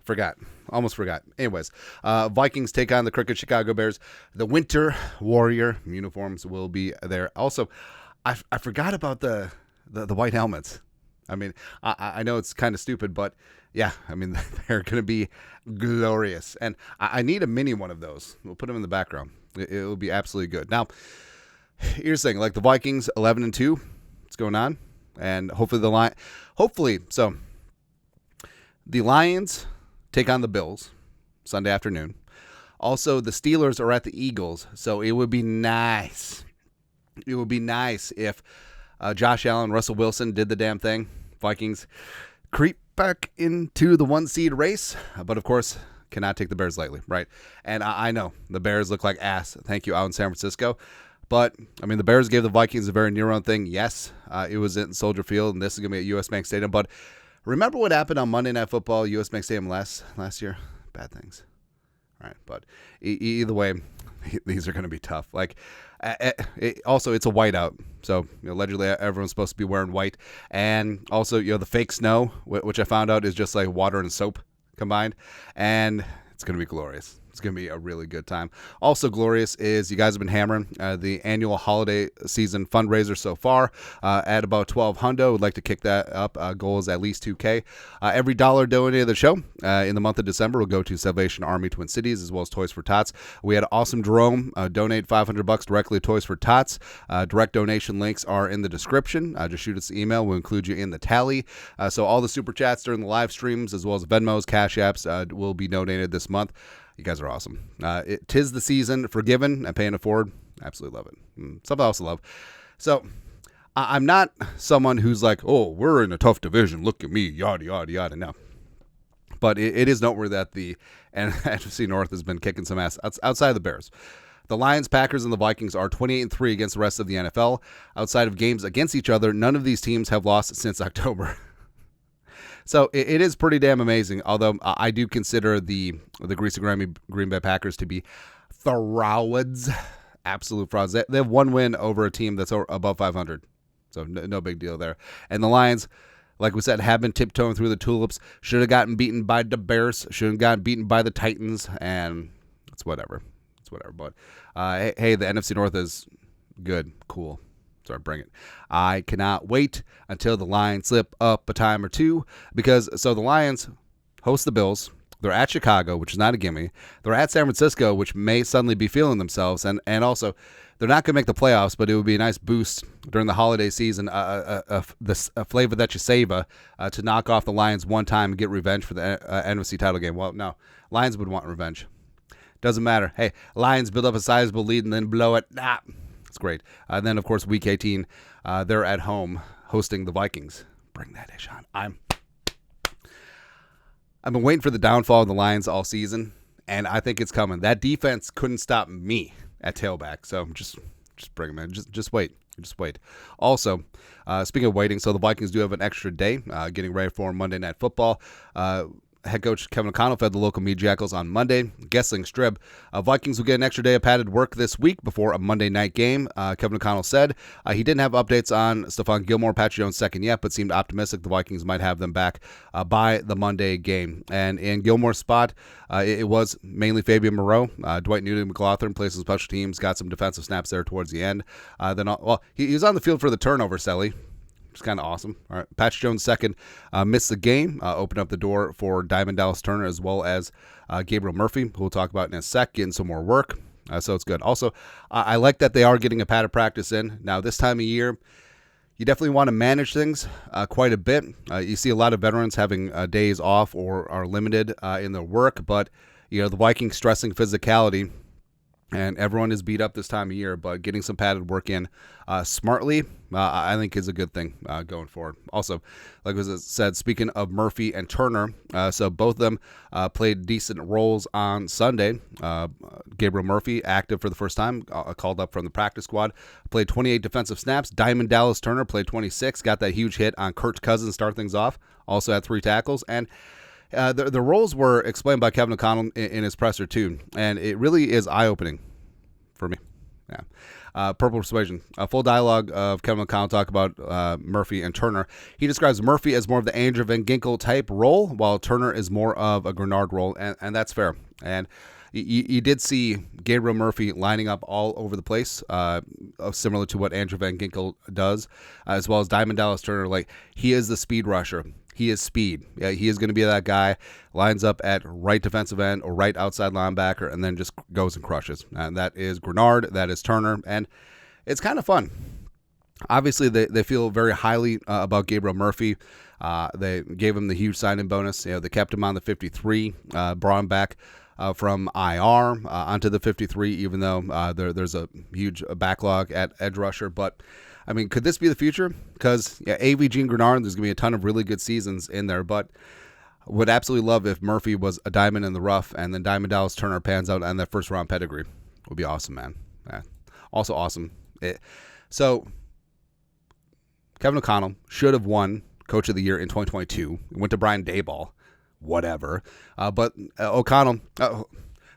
Forgot. Almost forgot. Anyways, Vikings take on the Crooked Chicago Bears. The Winter Warrior uniforms will be there. Also, I forgot about the white helmets. I mean, I know it's kind of stupid, but yeah, I mean, they're going to be glorious. And I need a mini one of those. We'll put them in the background. It will be absolutely good. Now, here's the thing. Like the Vikings, 11-2. What's going on? And hopefully so the Lions take on the Bills Sunday afternoon. Also, the Steelers are at the Eagles, so it would be nice. It would be nice if Josh Allen, Russell Wilson did the damn thing. Vikings creep back into the 1 seed race, but of course, cannot take the Bears lightly, right? And I know the Bears look like ass. Thank you, out in San Francisco. But, I mean, the Bears gave the Vikings a very near-run thing. Yes, it was in Soldier Field, and this is going to be at U.S. Bank Stadium. But remember what happened on Monday Night Football, U.S. Bank Stadium last year? Bad things. All right, but either way, these are going to be tough. Like, also, it's a whiteout. So, allegedly, everyone's supposed to be wearing white. And also, the fake snow, which I found out is just like water and soap combined. And it's going to be glorious. It's going to be a really good time. Also glorious is you guys have been hammering the annual holiday season fundraiser so far at about 12 hundo. Would like to kick that up. Goal is at least 2K. Every dollar donated to the show in the month of December will go to Salvation Army Twin Cities as well as Toys for Tots. We had awesome Jerome donate $500 directly to Toys for Tots. Direct donation links are in the description. Just shoot us an email. We'll include you in the tally. So all the super chats during the live streams as well as Venmos, Cash Apps will be donated this month. You guys are awesome. Tis the season for giving and paying it forward. Absolutely love it. Something else I love. So I'm not someone who's like, oh, we're in a tough division. Look at me, yada, yada, yada. No. But it is noteworthy that the NFC North has been kicking some ass outside of the Bears. The Lions, Packers, and the Vikings are 28-3 against the rest of the NFL. Outside of games against each other, none of these teams have lost since October. So it is pretty damn amazing, although I do consider the greasy grimy Green Bay Packers to be frauds, absolute frauds. They have one win over a team that's above 500, so no big deal there. And the Lions, like we said, have been tiptoeing through the tulips. Should have gotten beaten by the Bears, should have gotten beaten by the Titans, and it's whatever. It's whatever. But, hey, the NFC North is good, cool. Sorry, bring it. I cannot wait until the Lions slip up a time or two because the Lions host the Bills. They're at Chicago, which is not a gimme. They're at San Francisco, which may suddenly be feeling themselves. And also, they're not going to make the playoffs, but it would be a nice boost during the holiday season, a flavor that you savor to knock off the Lions one time and get revenge for the NFC title game. Well, no, Lions would want revenge. Doesn't matter. Hey, Lions build up a sizable lead and then blow it. It's great. And then, of course, Week 18, they're at home hosting the Vikings. Bring that ish on. I've been waiting for the downfall of the Lions all season, and I think it's coming. That defense couldn't stop me at tailback, so just bring them in. Just wait. Just wait. Also, speaking of waiting, so the Vikings do have an extra day getting ready for Monday Night Football. Head coach Kevin O'Connell fed the local meat jackals on Monday. Guessing Strib. Vikings will get an extra day of padded work this week before a Monday night game. Kevin O'Connell said he didn't have updates on Stephon Gilmore, Patrick Jones' second yet, but seemed optimistic the Vikings might have them back by the Monday game. And in Gilmore's spot, it was mainly Fabian Moreau. Dwight Newton-McLaughlin plays some special teams, got some defensive snaps there towards the end. He was on the field for the turnover, Selly. Which is kind of awesome. All right, Patrick Jones second missed the game, opened up the door for Diamond Dallas Turner as well as Gabriel Murphy, who we'll talk about in a sec, getting some more work. So it's good. Also, I like that they are getting a padded practice in. Now, this time of year, you definitely want to manage things quite a bit. You see a lot of veterans having days off or are limited in their work, but the Vikings stressing physicality. And everyone is beat up this time of year, but getting some padded work in smartly, I think is a good thing going forward. Also, like I said, speaking of Murphy and Turner, so both of them played decent roles on Sunday. Gabriel Murphy, active for the first time, called up from the practice squad, played 28 defensive snaps. Diamond Dallas Turner played 26, got that huge hit on Kurt Cousins to start things off. Also had 3 tackles. And the roles were explained by Kevin O'Connell in his presser, too. And it really is eye-opening for me. Purple Persuasion. A full dialogue of Kevin McConnell talk about Murphy and Turner. He describes Murphy as more of the Andrew Van Ginkel type role, while Turner is more of a Grenard role, and that's fair. And you did see Gabriel Murphy lining up all over the place, similar to what Andrew Van Ginkel does, as well as Diamond Dallas Turner. Like, he is the speed rusher. He is speed. Yeah, he is going to be that guy, lines up at right defensive end or right outside linebacker, and then just goes and crushes. And that is Grenard. That is Turner. And it's kind of fun. Obviously, they feel very highly about Gabriel Murphy. They gave him the huge signing bonus. They kept him on the 53, brought him back from IR onto the 53, even though there's a huge backlog at edge rusher. But, I mean, could this be the future? Because AVG and Grenard, there's going to be a ton of really good seasons in there, but would absolutely love if Murphy was a diamond in the rough and then Diamond Dallas Turner pans out on that first-round pedigree. Would be awesome, man. Yeah. Also awesome. So, Kevin O'Connell should have won Coach of the Year in 2022. It went to Brian Daboll. Whatever. But O'Connell...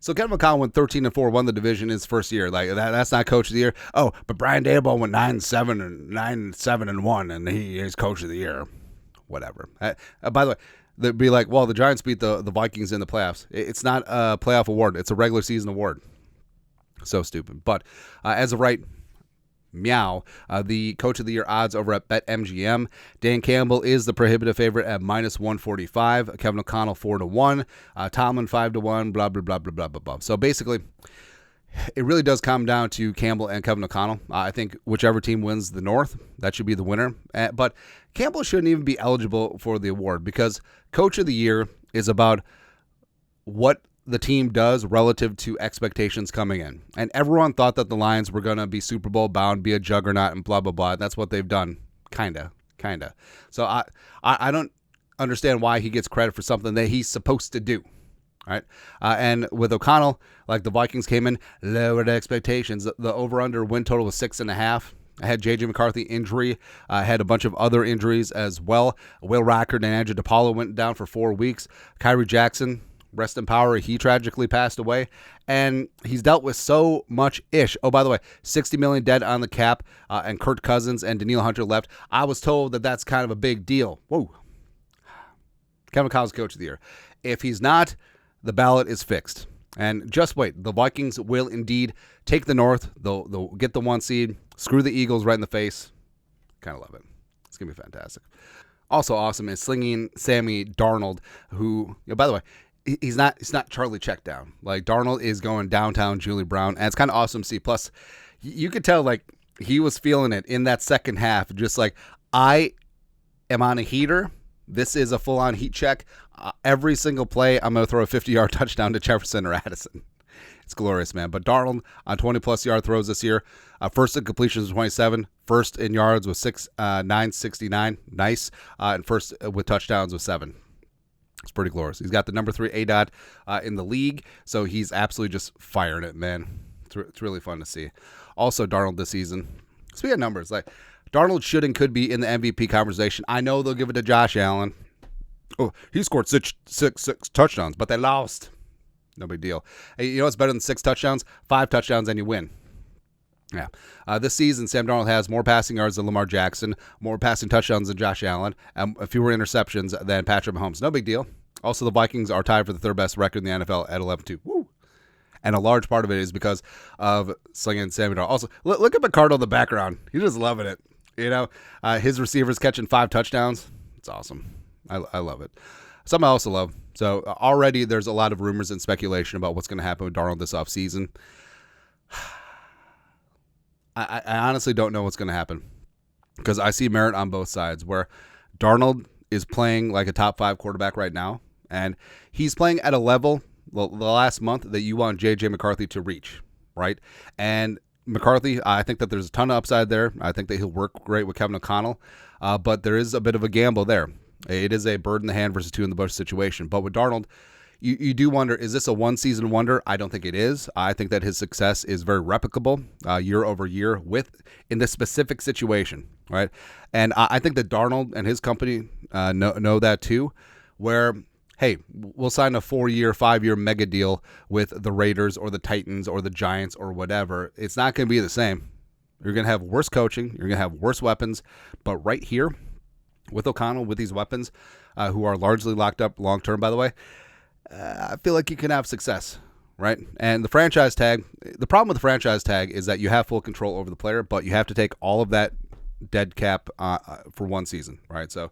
So Kevin McConnell went 13-4, won the division his first year. Like that's not Coach of the Year. Oh, but Brian Daboll went 9-7-1, and he is Coach of the Year. Whatever. By the way, they'd be like, well, the Giants beat the Vikings in the playoffs. It's not a playoff award. It's a regular season award. So stupid. But as of right, meow, the Coach of the Year odds over at BetMGM. Dan Campbell is the prohibitive favorite at -145. Kevin O'Connell 4-1. Tomlin 5-1. Blah blah blah blah blah blah blah. So basically, it really does come down to Campbell and Kevin O'Connell. I think whichever team wins the North, that should be the winner. But Campbell shouldn't even be eligible for the award because Coach of the Year is about what the team does relative to expectations coming in. And everyone thought that the Lions were going to be Super Bowl bound, be a juggernaut, and blah, blah, blah. That's what they've done. Kinda. So I don't understand why he gets credit for something that he's supposed to do. Right? And with O'Connell, like the Vikings came in, lowered expectations. The over-under win total was 6.5. I had J.J. McCarthy injury. I had a bunch of other injuries as well. Will Rackard and Andrew DePaulo went down for 4 weeks. Kyrie Jackson, rest in power, he tragically passed away, and he's dealt with so much ish. Oh, by the way, $60 million dead on the cap, and Kirk Cousins and Danielle Hunter left. I was told that that's kind of a big deal. Whoa. Kevin McConnell's Coach of the Year. If he's not, the ballot is fixed. And just wait, the Vikings will indeed take the North. They'll get the 1 seed, screw the Eagles right in the face. Kind of love it. It's going to be fantastic. Also awesome is slinging Sammy Darnold, who, by the way, he's not Charlie Checkdown. Like, Darnold is going downtown Julie Brown, and it's kind of awesome to see. Plus, you could tell, like, he was feeling it in that second half. Just like, I am on a heater. This is a full-on heat check. Every single play, I'm going to throw a 50-yard touchdown to Jefferson or Addison. It's glorious, man. But Darnold on 20-plus yard throws this year. First in completions with 27. First in yards with 969. Nice. And first with touchdowns with 7. It's pretty glorious. He's got the number 3 ADOT in the league, so he's absolutely just firing it, man. It's really fun to see. Also, Darnold this season. Speaking of numbers, like Darnold should and could be in the MVP conversation. I know they'll give it to Josh Allen. Oh, he scored six touchdowns, but they lost. No big deal. Hey, you know what's better than 6 touchdowns? 5 touchdowns and you win. Yeah. This season, Sam Darnold has more passing yards than Lamar Jackson, more passing touchdowns than Josh Allen, and fewer interceptions than Patrick Mahomes. No big deal. Also, the Vikings are tied for the 3rd best record in the NFL at 11-2. Woo! And a large part of it is because of slinging Sammy Darnold. Also, look at McCardle in the background. He's just loving it. You know, his receivers catching 5 touchdowns. It's awesome. I love it. Something I also love. So already there's a lot of rumors and speculation about what's going to happen with Darnold this offseason. I honestly don't know what's going to happen because I see merit on both sides where Darnold is playing like a top 5 quarterback right now, and he's playing at a level the last month that you want J.J. McCarthy to reach, right? And McCarthy, I think that there's a ton of upside there. I think that he'll work great with Kevin O'Connell, but there is a bit of a gamble there. It is a bird in the hand versus 2 in the bush situation. But with Darnold, you do wonder, is this a one-season wonder? I don't think it is. I think that his success is very replicable year over year in this specific situation, right? And I think that Darnold and his company know that too, where hey, we'll sign a 4-year, 5-year mega deal with the Raiders or the Titans or the Giants or whatever, it's not going to be the same. You're going to have worse coaching. You're going to have worse weapons. But right here, with O'Connell, with these weapons, who are largely locked up long-term, by the way, I feel like you can have success, right? And the franchise tag, the problem with the franchise tag is that you have full control over the player, but you have to take all of that dead cap for one season, right? So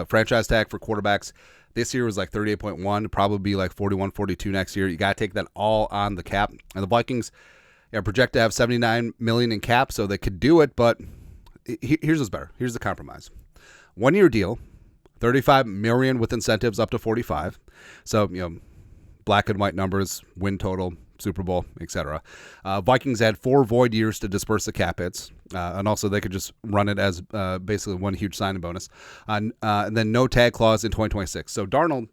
franchise tag for quarterbacks this year was like 38.1, probably be like 41, 42 next year. You got to take that all on the cap. And the Vikings project to have $79 million in cap, so they could do it, but here's what's better. Here's the compromise. 1-year deal, $35 million with incentives up to $45. So, black and white numbers, win total, Super Bowl, etc. Vikings had 4 void years to disperse the cap hits, and also they could just run it as basically one huge signing bonus. And then no tag clause in 2026. So Darnold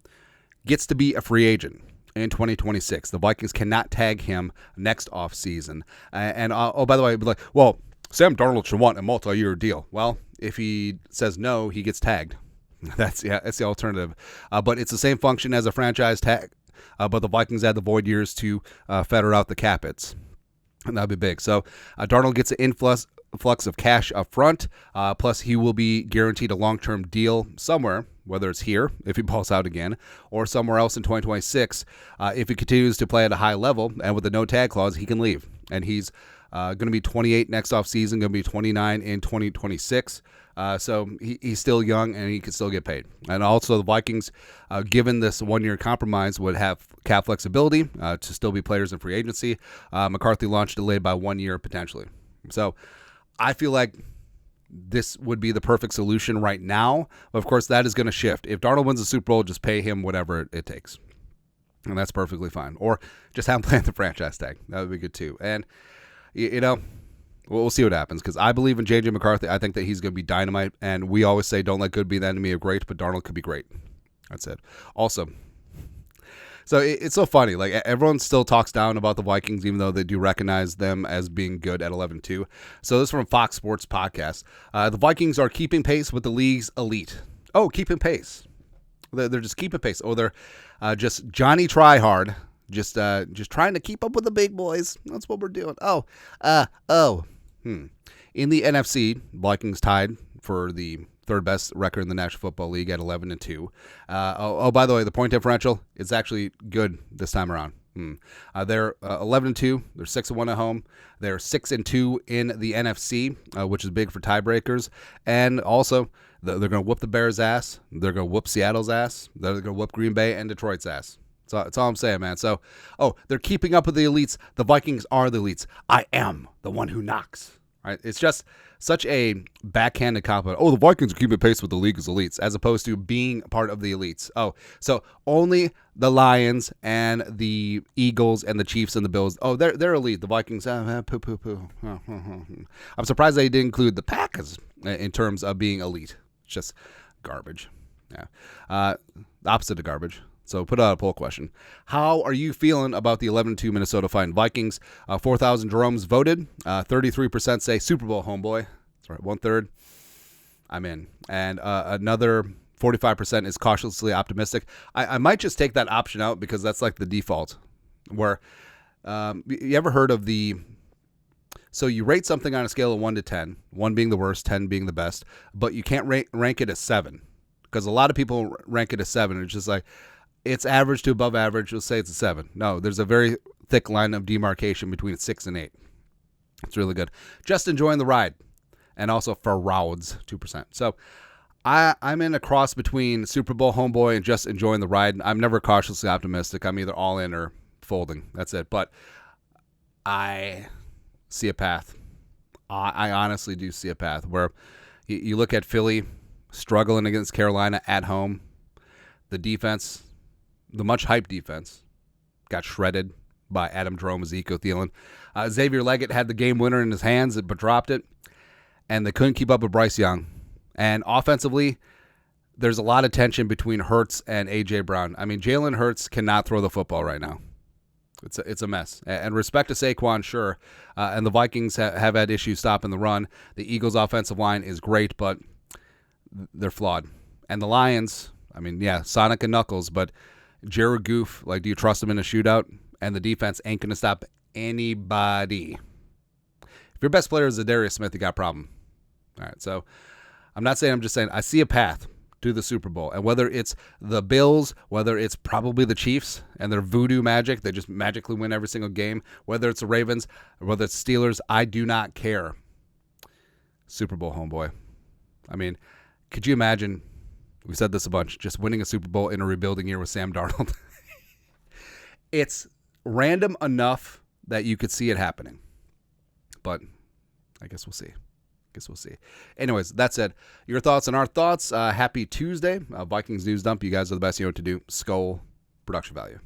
gets to be a free agent in 2026. The Vikings cannot tag him next offseason. And by the way, like, well, Sam Darnold should want a multi-year deal. Well, if he says no, he gets tagged. That's the alternative. But it's the same function as a franchise tag. But the Vikings had the void years to feather out the cap hits. And that'd be big. So Darnold gets an influx of cash up front. Plus, he will be guaranteed a long-term deal somewhere, whether it's here, if he balls out again, or somewhere else in 2026. If he continues to play at a high level and with a no-tag clause, he can leave. And he's going to be 28 next offseason, going to be 29 in 2026. So he's still young and he can still get paid. And also the Vikings, given this 1-year compromise, would have cap flexibility to still be players in free agency. McCarthy launch delayed by 1 year potentially. So I feel like this would be the perfect solution right now. Of course, that is going to shift. If Darnold wins the Super Bowl, just pay him whatever it takes. And that's perfectly fine. Or just have him play the franchise tag. That would be good too. And, we'll see what happens, because I believe in J.J. McCarthy. I think that he's going to be dynamite, and we always say don't let good be the enemy of great, but Darnold could be great. That's it. Also, so it's so funny. Like, everyone still talks down about the Vikings, even though they do recognize them as being good at 11-2. So this is from Fox Sports Podcast. The Vikings are keeping pace with the league's elite. Oh, keeping pace. They're just keeping pace. Oh, they're just Johnny Tryhard. Just trying to keep up with the big boys. That's what we're doing. In the NFC, Vikings tied for the third best record in the National Football League at 11-2. By the way, the point differential is actually good this time around. They're 11-2. They're 6-1 at home. They're 6-2 in the NFC, which is big for tiebreakers. And also, they're going to whoop the Bears' ass. They're going to whoop Seattle's ass. They're going to whoop Green Bay and Detroit's ass. So that's all I'm saying, man. So, they're keeping up with the elites. The Vikings are the elites. I am the one who knocks. Right? It's just such a backhanded compliment. Oh, the Vikings are keeping pace with the league's elites, as opposed to being part of the elites. Oh, so only the Lions and the Eagles and the Chiefs and the Bills. Oh, they're elite. The Vikings, poo. I'm surprised they didn't include the Packers in terms of being elite. It's just garbage. Yeah, the opposite of garbage. So put out a poll question. How are you feeling about the 11-2 Minnesota Fighting Vikings? 4,000 Jeromes voted. 33% say Super Bowl, homeboy. That's right, 1/3. I'm in. And another 45% is cautiously optimistic. I might just take that option out, because that's like the default. Where, you ever heard of so you rate something on a scale of 1 to 10, 1 being the worst, 10 being the best, but you can't rank it as 7. Because a lot of people rank it as 7. It's just like, it's average to above average. We'll say it's a 7. No, there's a very thick line of demarcation between 6 and 8. It's really good. Just enjoying the ride. And also for Rowds, 2%. So I'm in a cross between Super Bowl homeboy and just enjoying the ride. I'm never cautiously optimistic. I'm either all in or folding. That's it. But I see a path. I honestly do see a path where you look at Philly struggling against Carolina at home. The defense, the much hyped defense, got shredded by Adam Jerome, Ezekiel Thielen. Xavier Leggett had the game winner in his hands, but dropped it. And they couldn't keep up with Bryce Young. And offensively, there's a lot of tension between Hurts and A.J. Brown. I mean, Jalen Hurts cannot throw the football right now. It's a mess. And respect to Saquon, sure. And the Vikings have had issues stopping the run. The Eagles' offensive line is great, but they're flawed. And the Lions, I mean, yeah, Sonic and Knuckles, but Jared Goof, like, do you trust him in a shootout? And the defense ain't going to stop anybody. If your best player is Zadarius Smith, you got a problem. All right, so I'm not saying, I'm just saying I see a path to the Super Bowl. And whether it's the Bills, whether it's probably the Chiefs and their voodoo magic, they just magically win every single game, whether it's the Ravens, or whether it's Steelers, I do not care. Super Bowl, homeboy. I mean, could you imagine, we said this a bunch, just winning a Super Bowl in a rebuilding year with Sam Darnold? It's random enough that you could see it happening. But I guess we'll see. Anyways, that said, your thoughts and our thoughts. Happy Tuesday. Vikings News Dump. You guys are the best. You know what to do. Skull production value.